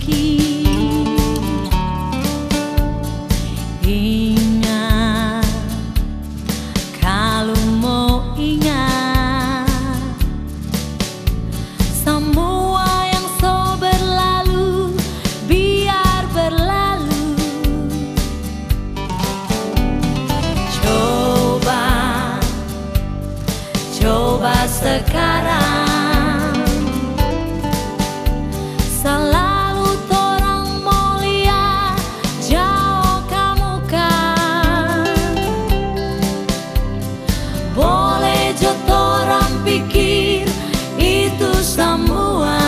pikir. Ingat, kalau mau ingat, semua yang so berlalu biar berlalu. Coba sekarang selalu torang mulia jauh kamu kan. Boleh jo torang pikir itu semua,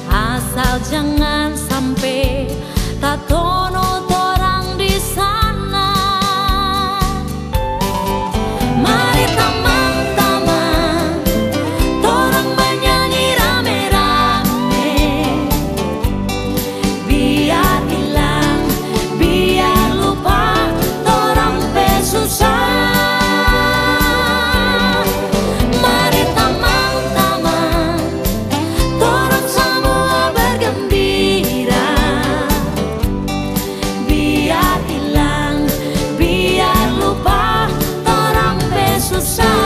asal jangan sampai tak tono torang di sana. Mari teman-teman, torang bernyanyi rame-rame, biar hilang, biar lupa torang pe susah. Mari teman-teman, torang semua bergembira, biar hilang, biar lupa torang pe susah.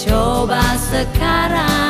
Coba sekarang